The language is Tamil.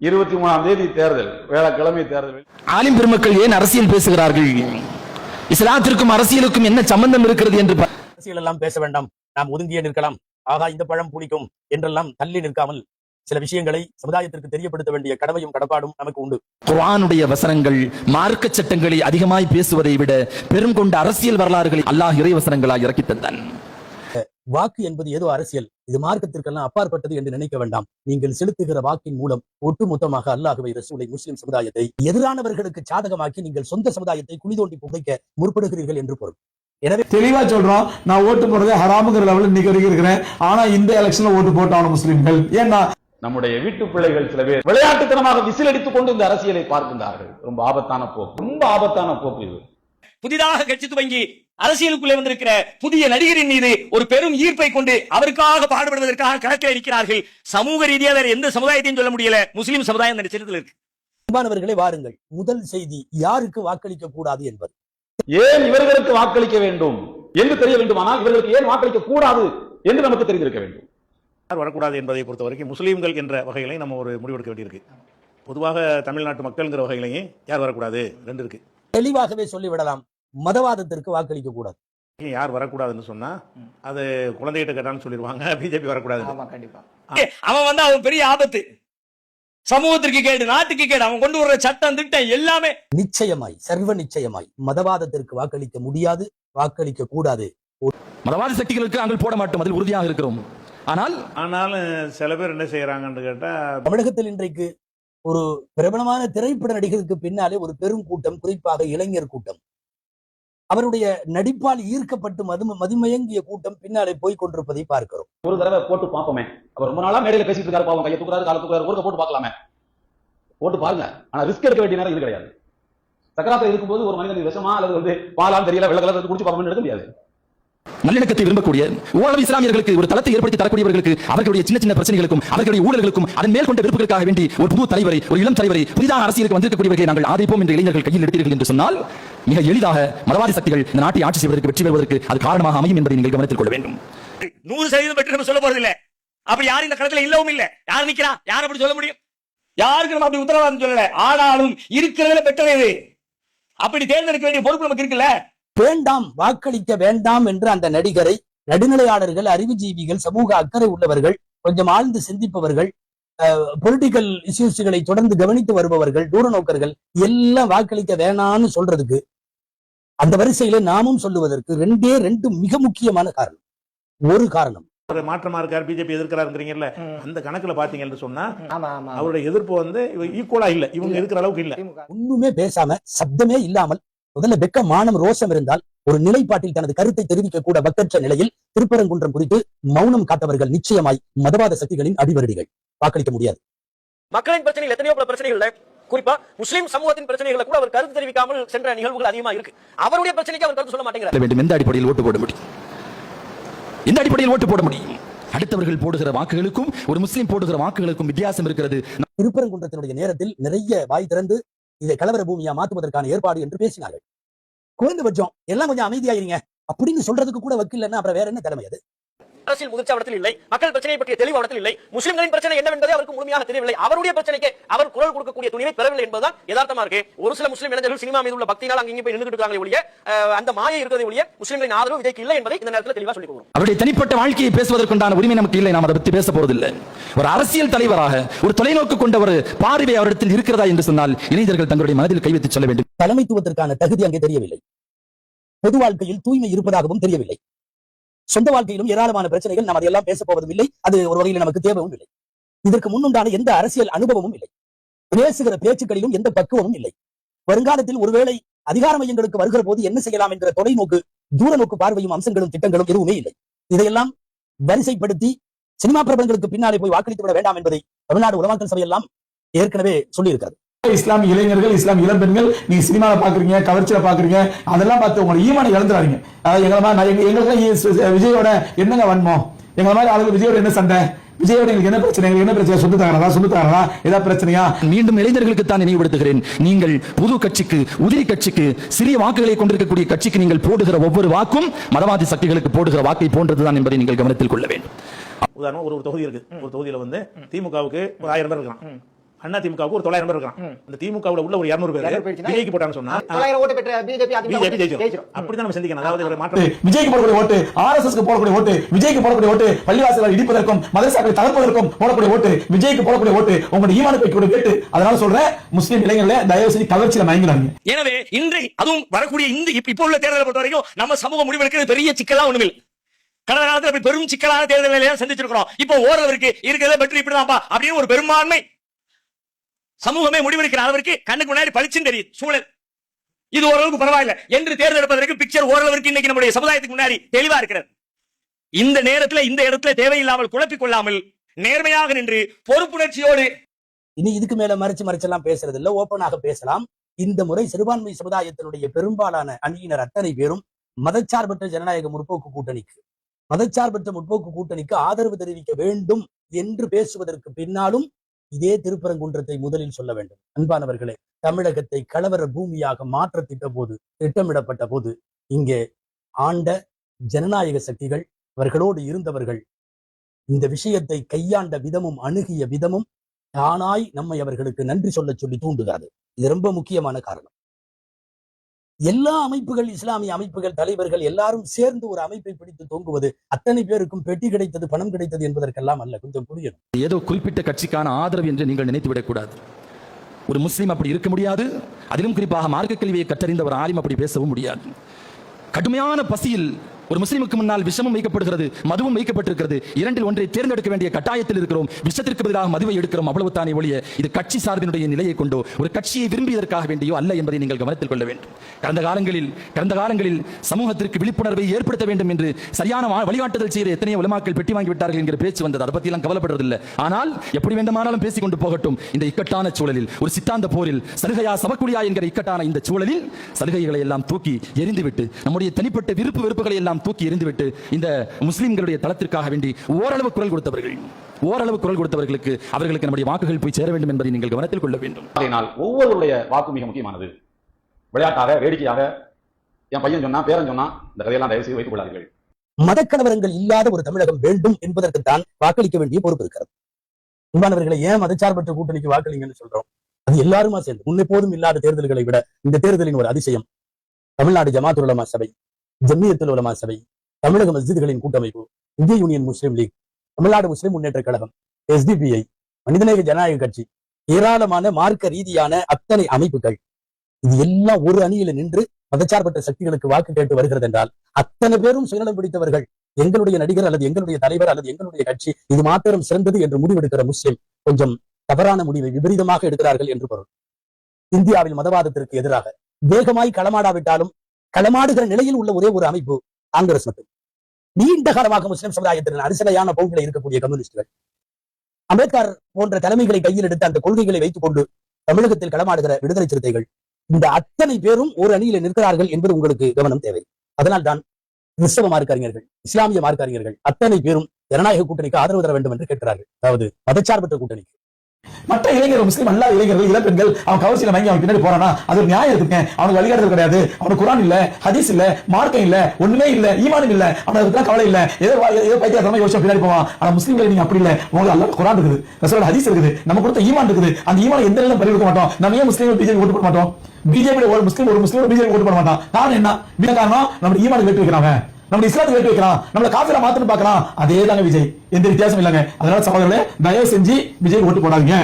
23ஆம் தேதி தேர்தல், வியாழக்கிழமை தேர்தல். ஆலிம் பெருமக்கள் ஏன் அரசியல் பேசுகிறார்கள்? இஸ்லாத்திற்கும் அரசியலுக்கும் என்ன சம்பந்தம் இருக்கிறது என்று அரசியல் எல்லாம் பேச வேண்டாம், நாம் ஒதுங்கியே நிற்கலாம், ஆகா இந்த பழம் புளிக்கும் என்றெல்லாம் தள்ளி நிற்காமல் சில விஷயங்களை சமுதாயத்திற்கு தெரியப்படுத்த வேண்டிய கடமையும் கடப்பாடும் நமக்கு உண்டு. குர்ஆனுடைய வசனங்கள் மார்க்க சட்டங்களை அதிகமாய் பேசுவதை விட பெரும் கொண்ட அரசியல் வரலாறுகளை அல்லாஹ் இறை வசனங்களாய் இறக்கி தந்தான். வாக்கு என்பது ஏதோ அரசியல், இது மார்க்கத்திற்கெல்லாம் அப்பாற்பட்டது என்று நினைக்க வேண்டாம். நீங்கள் செலுத்துகிற வாக்கின் மூலம் ஒட்டுமொத்தமாக அல்லாஹ்வை, ரசூலை, முஸ்லிம் சமுதாயத்தை எதிரானவர்களுக்கு சாதகமாக்கி நீங்கள் சொந்த சமுதாயத்தை குழி தோண்டி புதைக்க முற்படுகிறீர்கள் என்று பொருள். எனவே தெளிவா சொல்றோம், நான் ஓட்டு போடுறதே ஹராமுங்கிற லெவலில் இன்னைக்கு வரைக்கும் இருக்கிறேன். ஆனா இந்த எலெக்ஷன்ல ஓட்டு போட்டான முஸ்லிம்கள் ஏன்னா நம்முடைய வீட்டு பிள்ளைகள் சில பேர் விளையாட்டுத்தனமாக விசில் அடித்துக் கொண்டு இந்த அரசியலை பார்க்கின்றார்கள். ரொம்ப ஆபத்தான போக்கு, ரொம்ப ஆபத்தான போக்கு இது. புதிதாக கட்சி துவங்கி அரசியலுக்குள்ளே வந்திருக்கிற புதிய நடிகரின் மீது ஒரு பெரும் ஈர்ப்பை கொண்டு அவருக்காக பாடுபடுவதற்காக கணக்கில் இருக்கிறார்கள். சமூக ரீதியா வேற எந்த சமுதாயத்தையும் சொல்ல முடியல, முஸ்லிம் சமுதாயம் அந்த சிறத்தில் இருக்கு. அன்பானவர்களே, வாருங்கள். முதல் செய்தி, யாருக்கு வாக்களிக்க கூடாது என்பது. ஏன் இவர்களுக்கு வாக்களிக்க வேண்டும் என்று தெரிய வேண்டுமானால் இவர்களுக்கு ஏன் வாக்களிக்க கூடாது என்று நமக்கு தெரிந்திருக்க வேண்டும். யார் வரக்கூடாது என்பதை பொறுத்த வரைக்கும் முஸ்லீம்கள் என்ற வகையிலையும் நம்ம ஒரு முடிவெடுக்க வேண்டியிருக்கு. பொதுவாக தமிழ்நாட்டு மக்கள்ங்கிற வகையிலையும் யார் வரக்கூடாது ரெண்டு இருக்கு. தெளிவாகவே சொல்லிவிடலாம், மதவாதத்திற்கு வாக்களிக்க கூடாது. யார் வரக்கூடாதுன்னு சொன்னா அது குழந்தைகிட்ட கேட்டான்னு சொல்லிடுவாங்க, பிஜேபி வரக்கூடாது. அவன் வந்து அவன் பெரிய ஆபத்து, சமூகத்திற்கு கேடு, நாட்டுக்கு கேடு. அவன் கொண்டு வர்ற சட்டம் திட்டம் எல்லாமே நிச்சயமாய், சர்வ நிச்சயமாய் மதவாதத்திற்கு வாக்களிக்க முடியாது, வாக்களிக்க கூடாது. மதவாத சக்திகளுக்கு நாங்கள் போட மாட்டோம், அதில் உறுதியாக இருக்கிறோம். ஆனாலும் சில பேர் என்ன செய்யறாங்கன்னு கேட்டா, தமிழகத்தில் இன்றைக்கு ஒரு பிரபலமான திரைப்பட நடிகருக்கு பின்னாலே ஒரு பெரும் கூட்டம், குறிப்பாக இளைஞர் கூட்டம், அவருடைய நடிப்பால் ஈர்க்கப்பட்டு மதிமயங்கிய கூட்டம் பின்னாலே போய் கொண்டிருப்பதை பார்க்கிறோம். ஒரு தடவை போட்டு பார்ப்போமே, அவர் ரொம்ப நாளா மேடையில பேசிட்டு இருக்காரு, பாவம் கையை தூக்குறாரு, காலை தூக்குறாரு, ஒரு போட்டு பார்க்கலாமே, போட்டு பாருங்க. ஆனா ரிஸ்க் எடுக்க வேண்டிய நேரம் இது கிடையாது. சக்கராத்தில் இருக்கும்போது ஒரு மனிதன் விஷமா அல்லது வந்து பாலான்னு தெரியல, வெள்ள கலர் குடிச்சு பார்ப்போம்னு எடுக்க முடியாது. நல்லிணக்கத்தை விரும்பக்கூடிய ஊழல் இஸ்லாமியர்களுக்கு ஒரு தளத்தை ஏற்படுத்தி தரக்கூடியவர்களுக்கு அவர்களுடைய சின்ன சின்ன பிரச்சனைகளுக்கும் அவர்களுடைய ஊழல்களுக்கும் அதன் மேல் கொண்ட விருப்புகளுக்காக வேண்டி ஒரு புது தலைவரை, ஒரு இளம் தலைவரை, புதிதாக அரசியலுக்கு வந்திருக்கக்கூடியவர்களை நாங்கள் ஆதரிப்போம் என்று இளைஞர்கள் கையில் எடுத்தீர்கள் என்று சொன்னால் மிக எளிதாக மதவாதி சக்திகள் இந்த நாட்டை ஆட்சி செய்வதற்கு, வெற்றி பெறுவதற்கு அது காரணமாக அமையும் என்பதை நீங்கள் கவனத்தில் கொள்ள வேண்டும். 100% பெற்று நம்ம சொல்ல போறது இல்ல. அப்ப யாரும் இந்த களத்துல இல்லவும் இல்ல. யார் நிக்கிறா, யார் அப்படி சொல்ல முடியும்? யாருக்கு நம்ம அப்படி உத்தரவாதம் சொல்லல. ஆனாலும் இருக்கிறதுல பெற்றது அப்படி தேர்ந்தெடுக்க வேண்டிய பொறுப்பு நமக்கு இருக்குல்ல. வேண்டாம், வாக்களிக்க வேண்டாம் என்று அந்த நடிகரை நடுநிலையாளர்கள், அறிவுஜீவிகள், சமூக அக்கறை உள்ளவர்கள், கொஞ்சம் ஆழ்ந்து சிந்திப்பவர்கள், பொலிட்டிக்கல் இஷ்யூஸ்களை தொடர்ந்து கவனித்து வருபவர்கள், தூர நோக்கர்கள் எல்லாம் வாக்களிக்க வேணாம்னு சொல்றதுக்கு, அந்த வரிசையில நாமும் சொல்லுவதற்கு ரெண்டு மிக முக்கியமான காரணம். ஒரு காரணம், மாற்றமா இருக்காரு, பிஜேபி எதிர்க்கிறாருங்கிறீங்கல்ல, அந்த கணக்குல பாத்தீங்கன்னு சொன்னா அவருடைய எதிர்ப்பு வந்து ஈக்குவலா இல்ல, இவங்க இருக்கிற அளவுக்கு இல்ல. ஒண்ணுமே பேசாம, சப்தமே இல்லாமல், முதல்ல வெக்க, மானம், ரோஷம் இருந்தால் ஒரு நிலைப்பாட்டில் தனது கருத்தை தெரிவிக்க கூட வக்கற்ற நிலையில் திருப்பரங்குன்றம் குறித்து மௌனம் காத்தவர்கள் நிச்சயமாய் மதவாத சக்திகளின் அடிவருடிகள். வாக்களிக்க முடியாது. மக்களின் பிரச்சனைகள் எத்தனையோ பல பிரச்சனைகள், குறிப்பா முஸ்லிம் சமூகத்தின் பிரச்சனைகளை கூட அவர் கருத்து தெரிவிக்காமல் சென்ற நிகழ்வுகள் அதிகமா இருக்கு. அவருடைய பிரச்சனைக்கு அவர் கருத்து சொல்ல மாட்டேங்கிறார். எந்த அடிப்படையில் ஓட்டு போட முடியும்? இந்த அடிப்படையில் ஓட்டு போட முடியும். அடுத்தவர்கள் போடுகிற வாக்குகளுக்கும் ஒரு முஸ்லிம் போடுகிற வாக்குகளுக்கும் வித்தியாசம் இருக்கிறது. திருப்பரங்குன்றத்தினுடைய நேரத்தில் நிறைய வாய் திறந்து இதை கலவர பூமியா மாற்றுவதற்கான ஏற்பாடு என்று பேசினார்கள். குறைந்தபட்சம் எல்லாம் கொஞ்சம் அமைதியாயிருங்க அப்படின்னு சொல்றதுக்கு கூட வக்கில்லைன்னா அப்புறம் வேற என்ன தலைமை அது? அரசியல் முதிர்ச்சி அவரத்தில் இல்லை, மக்கள் பிரச்சனையை பற்றிய தெளிவு அவரத்தில் இல்லை, முஸ்லிம்களின் பிரச்சனை என்னவென்பதை அவருக்கு முழுமையாக தெரியவில்லை, அவருடைய பிரச்சனைக்கு அவர் குரல் கொடுக்கக்கூடிய துணிவை பெறவில்லை என்பதுதான் யதார்த்தமா இருக்கு. ஒரு சில முஸ்லிம் இளைஞர்கள் சினிமா மீது உள்ள பக்தினால் அங்கே போய் நின்றுட்டு இருக்காங்க ஒழிய, அந்த மாயை இருக்கிறதை ஒழிய முஸ்லிம்களின் ஆதரவு விஜய்க்கு இல்லை என்பதை இந்த நேரத்தில் தெளிவாக சொல்லிக் கொடுக்கிறோம். அவருடைய தனிப்பட்ட வாழ்க்கையை பேசுவதற்குண்டான உரிமை நமக்கு இல்லை, நாம் அதை பற்றி பேச போறதில்லை. ஒரு அரசியல் தலைவராக ஒரு தொலைநோக்கு கொண்ட ஒரு பார்வை அவரிடத்தில் இருக்கிறதா என்று சொன்னால் இளைஞர்கள் தங்களுடைய மனதில் கைவைத்து சொல்ல வேண்டும். தலைமைத்துவத்திற்கான தகுதி அங்கே தெரியவில்லை, பொது வாழ்க்கையில் தூய்மை இருப்பதாகவும் தெரியவில்லை, சொந்த வாழ்க்கையிலும் ஏராளமான பிரச்சனைகள், நாம் அதையெல்லாம் பேச போவதும் இல்லை, அது ஒரு வகையில் நமக்கு தேவையும் இல்லை. இதற்கு முன்னுண்டான எந்த அரசியல் அனுபவமும் இல்லை, பேசுகிற பேச்சுக்களிலும் எந்த பக்குவமும் இல்லை. வருங்காலத்தில் ஒருவேளை அதிகார மையங்களுக்கு வருகிற போது என்ன செய்யலாம் என்கிற தொலைநோக்கு, தூர நோக்கு பார்வையும் அம்சங்களும் திட்டங்களும் எதுவுமே இல்லை. இதையெல்லாம் வரிசைப்படுத்தி சினிமா பிரபலங்களுக்கு பின்னாலே போய் வாக்களித்து விட வேண்டாம் என்பதை தமிழ்நாடு உலமாக்கல் சபையெல்லாம் ஏற்கனவே சொல்லியிருக்கிறது. இஸ்லாமிய இளைஞர்கள், இஸ்லாமிய இளம் பெண்கள், நீங்க சினிமாவை பாக்குறீங்க, கவர்ச்சியில பாக்குறீங்க, அதெல்லாம் பார்த்து உங்களோட ஈமானை இழந்துறாங்க. எங்களுக்கு விஜயோட என்னங்க வன்மம், எங்களை மாதிரி ஆளுங்க விஜயோட என்ன சண்டை, விஜயோட என்ன பிரச்சனை, சொத்து தாரா ஏதாவது பிரச்சனையா? மீண்டும் இளைஞர்களுக்கு தான் நினைவுபடுத்துகிறேன், நீங்கள் புது கட்சிக்கு, உதிரி கட்சிக்கு, சிறிய வாக்குகளை கொண்டிருக்கக்கூடிய கட்சிக்கு நீங்கள் போடுகிற ஒவ்வொரு வாக்கும் மதவாதி சக்திகளுக்கு போடுகிற வாக்கை போன்றதுதான் என்பதை நீங்கள் கவனத்தில் கொள்ள வேண்டும். உதாரணம், ஒரு தொகுதி இருக்கு, ஒரு தொகுதியில வந்து திமுகவுக்கு 1000 பேர் இருக்கான், அதிமுகவுக்கு ஒரு 900 பேர் இருக்கான். இந்த திமுகவுல உள்ள ஒரு 200 பேர் விஜய்க்கு போட்டான்னு சொன்னா 900 ஓட்டு பெற்ற பிஜேபி ஜெயிச்சிடும். அப்படிதான் நம்ம சிந்திக்கணும். அதாவது ஒரு மாற்றம். விஜய்க்கு போடக்கூடிய ஓட்டு, ஆர்எஸ்எஸ்க்கு போடக்கூடிய ஓட்டு, விஜய்க்கு போடக்கூடிய ஓட்டு, பள்ளிவாசல்களை இடிப்பதற்கும் மதரசாக்களை தகர்ப்பதற்கும் போடக்கூடிய ஓட்டு, விஜய்க்கு போடக்கூடிய ஓட்டு உங்களுடைய ஈமானுக்கு வைக்கக்கூடிய கேட்டு. அதனால சொல்றேன், முஸ்லிம் இளைஞர்களே தயவு செஞ்சு கவர்ச்சியில மயங்கிறாங்க. எனவே இன்றை அதுவும் வரக்கூடிய இந்த இப்ப உள்ள தேர்தலை பொறுத்த வரைக்கும் நம்ம சமூக முடிவெடுக்கிறது பெரிய சிக்கலா ஒண்ணுமில்லை. கடந்த காலத்துல பெரும் சிக்கலான தேர்தல்களை சந்திச்சிருக்கிறோம். இப்போ ஓரளவிற்கு இருக்கிறத பெற்று இப்படிதான்ப்பா அப்படின்னு ஒரு பெரும்பான்மை சமூகமே முடிவெடுக்கிற அளவிற்கு கண்ணுக்கு முன்னாடி பளிச்சுன்னு தெரியுது சூழல். இது ஓரளவுக்கு பரவாயில்ல என்று தேர்ந்தெடுப்பதற்கு பிக்சர் ஓரளவிற்கு இன்னைக்கு நம்முடைய சமுதாயத்துக்கு முன்னாடி தெளிவா இருக்கிறது. இந்த நேரத்துல இந்த இடத்துல தேவையில்லாமல் குழப்பிக் கொள்ளாமல் நேர்மையாக நின்று பொறுப்புணர்ச்சியோடு இனி இதுக்கு மேல மறைச்செல்லாம் பேசுறது இல்ல, ஓப்பனாக பேசலாம். இந்த முறை சிறுபான்மை சமுதாயத்தினுடைய பெரும்பாலான அணியினர் அத்தனை பேரும் மதச்சார்பற்ற ஜனநாயக முற்போக்கு கூட்டணிக்கு, மதச்சார்பற்ற முற்போக்கு கூட்டணிக்கு ஆதரவு தெரிவிக்க வேண்டும் என்று பேசுவதற்கு பின்னாலும் இதே திருப்பரங்குன்றத்தை முதலில் சொல்ல வேண்டும். அன்பானவர்களே, தமிழகத்தை கலவர பூமியாக மாற்ற திட்டமிடப்பட்ட போது இங்கே ஆண்ட ஜனநாயக சக்திகள், அவர்களோடு இருந்தவர்கள் இந்த விஷயத்தை கையாண்ட விதமும் அணுகிய விதமும் தானாய் நம்மை அவர்களுக்கு நன்றி சொல்ல சொல்லி தூண்டுகிறது. இது ரொம்ப முக்கியமான காரணம். எல்லா அமைப்புகள், இஸ்லாமிய அமைப்புகள், தலைவர்கள் எல்லாரும் சேர்ந்து ஒரு அமைப்பை பிடித்து தொங்குவது அத்தனை பேருக்கும் பெட்டி கிடைத்தது, பணம் கிடைத்தது என்பதற்கெல்லாம் அல்ல. கொஞ்சம் புரியணும். ஏதோ குறிப்பிட்ட கட்சிக்கான ஆதரவு என்று நீங்கள் நினைத்து விடக்கூடாது. ஒரு முஸ்லீம் அப்படி இருக்க முடியாது. அதிலும் குறிப்பாக மார்க்க கல்வியை கற்றறிந்த ஒரு ஆலிம் அப்படி பேசவும் முடியாது. கடுமையான பசியில் ஒரு முஸ்லிமுக்கு முன்னால் விஷமும் வைக்கப்படுகிறது, மதுவும் வைக்கப்பட்டிருக்கிறது. இரண்டில் ஒன்றை தேர்ந்தெடுக்க வேண்டிய கட்டாயத்தில் இருக்கிறோம். விஷத்திற்கு பதிலாக மதுவை எடுக்கிறோம். அவ்வளவு தானே ஒழிய இது கட்சி சார்பினுடைய நிலையை கொண்டோ ஒரு கட்சியை விரும்பியதற்காக வேண்டியோ அல்ல என்பதை நீங்கள் கவனத்தில் கொள்ள வேண்டும். கடந்த காலங்களில் சமூகத்திற்கு விழிப்புணர்வை ஏற்படுத்த வேண்டும் என்று சரியான வழிகாட்டுதல் செய்த எத்தனையோ உலமாக்கள் பெட்டி வாங்கிவிட்டார்கள் என்கிற பேச்சு வந்தது. அதை பற்றி எல்லாம் கவலைப்படுறதில்லை. ஆனால் எப்படி வேண்டுமானாலும் பேசிக் கொண்டு போகட்டும். இந்த இக்கட்டான சூழலில், ஒரு சித்தாந்த போரில், சலுகையா சபக்குடியா என்கிற இக்கட்டான இந்த சூழலில் சலுகைகளை எல்லாம் தூக்கி எரிந்துவிட்டு, நம்முடைய தனிப்பட்ட விருப்புகளை எல்லாம் தூக்கி எறிந்துவிட்டு இந்த முஸ்லிம்களுடைய தளத்திற்காக வேண்டி ஓரளவு குரல் கொடுத்தவர்களுக்கு அவர்களுக்கு நம்முடைய வாக்குகள் போய் சேர வேண்டும் என்பதை நீங்கள் கவனத்தில் கொள்ள வேண்டும். அதனால் ஒவ்வொருடைய வாக்கு மிக முக்கியமானது. விளையாட்டாக, வேடிக்கையாக என் பையன் சொன்னா, பேரன் சொன்னா, இந்த கதையெல்லாம் தயவு செய்து வைத்துக் கொள்ளாதீர்கள். மதக்கலவரங்கள் இல்லாத ஒரு தமிழகம் வேண்டும் என்பதற்குத்தான் வாக்களிக்க வேண்டிய பொறுப்பு இருக்கிறது. அன்பானவர்களை, ஏன் மதச்சார்பற்ற கூட்டணிக்கு வாக்களிங்கன்னு சொல்றோம்? அது எல்லாருமா சேர்ந்து முன்னெப்போதும் இல்லாத தேர்தல்களை விட இந்த தேர்தலின் ஒரு அதிசயம். தமிழ்நாடு ஜமாத்துல் உலமா சபை, ஜம்மியத்துல் உலமா சபை, தமிழக மஸ்ஜிதுகளின் கூட்டமைப்பு, இந்திய யூனியன் முஸ்லிம் லீக், தமிழ்நாடு முஸ்லிம் முன்னேற்ற கழகம், SDPI, மனிதநேய ஜனநாயக கட்சி, ஏராளமான மார்க்க ரீதியான அத்தனை அமைப்புகள், இது எல்லாம் ஒரு அணியில நின்று மதச்சார்பற்ற சக்திகளுக்கு வாக்கு கேட்டு வருகிறது என்றால் அத்தனை பேரும் சுயநலம் பிடித்தவர்கள். எங்களுடைய நடிகர் அல்லது எங்களுடைய தலைவர் அல்லது எங்களுடைய கட்சி இது மாத்திரம் சிறந்தது என்று முடிவெடுக்கிற முஸ்லிம் கொஞ்சம் தவறான முடிவை விபரீதமாக எடுக்கிறார்கள் என்று பொருள். இந்தியாவில் மதவாதத்திற்கு எதிராக வேகமாய் களமாடாவிட்டாலும் களமாடுகிற நிலையில் உள்ள ஒரே ஒரு அமைப்பு காங்கிரஸ் மட்டும். நீண்ட காலமாக முஸ்லிம் சமுதாயத்தின் அரசியலையான போக்கில் இருக்கக்கூடிய கம்யூனிஸ்டுகள், அம்பேத்கர் போன்ற தலைமைகளை கையில் எடுத்து அந்த கொள்கைகளை வைத்துக் கொண்டு தமிழகத்தில் களமாடுகிற விடுதலை சிறுத்தைகள், இந்த அத்தனை பேரும் ஒரு அணியில நிற்கிறார்கள் என்பது உங்களுக்கு கவனம் தேவை. அதனால் தான் கிறிஸ்தவ மார்க்க அறிஞர்கள், இஸ்லாமிய மார்க்க அறிஞர்கள் அத்தனை பேரும் ஜனநாயக கூட்டணிக்கு ஆதரவு தர வேண்டும் என்று கேட்கிறார்கள். அதாவது மதச்சார்பற்ற கூட்டணிக்கு. மற்ற இளைஞர்கள், முஸ்லீம் அல்லாத இளைஞர்கள், இளம்பெண்கள் அவன் கவர்ச்சியில மயங்கி அவன் பின்னாடி போறானா, அது ஒரு நியாயம் இருக்குங்க. அவனுக்கு வழிகாட்டுதல் கிடையாது, அவனுக்கு குர்ஆன் இல்ல, ஹதீஸ் இல்ல, மார்க்கம் இல்ல, ஒண்ணுமே இல்ல, ஈமானும் இல்ல, அவனுக்கு கவலை இல்ல, ஏதோ பைத்தியக்காரமா யோசிச்சு பின்னாடி போவான். ஆனா முஸ்லீம்கள் நீங்க அப்படி இல்ல, உங்களுக்கு அல்லாஹ் குர்ஆன் இருக்குது, ரசூலுல்லாஹ் ஹதீஸ் இருக்குது, நம்ம கொடுத்த ஈமான் இருக்குது. அந்த ஈமானை எந்த நிலையிலும் பறிவிக்க மாட்டோம். நம்ம ஏன் முஸ்லீம்கள் பிஜேபி ஓட்டு போட மாட்டோம்? பிஜேபி ஒரு முஸ்லீம் பிஜேபி ஓட்டு போட மாட்டான். காரணம் என்ன? காரணம் நம்ம ஈமானை வெட்டி வைக்கிறாங்க, நம்ம இஸ்லாத்தை வெட்டி வைக்கிறான், நம்மள காஃபிரா மாத்திரம் பார்க்கலாம். அதே தாங்க விஜய், எந்த வித்தியாசம் இல்லைங்க. அதனால சகோதரர்களே, தயவு செஞ்சு விஜய் ஓட்டு போடாதீங்க.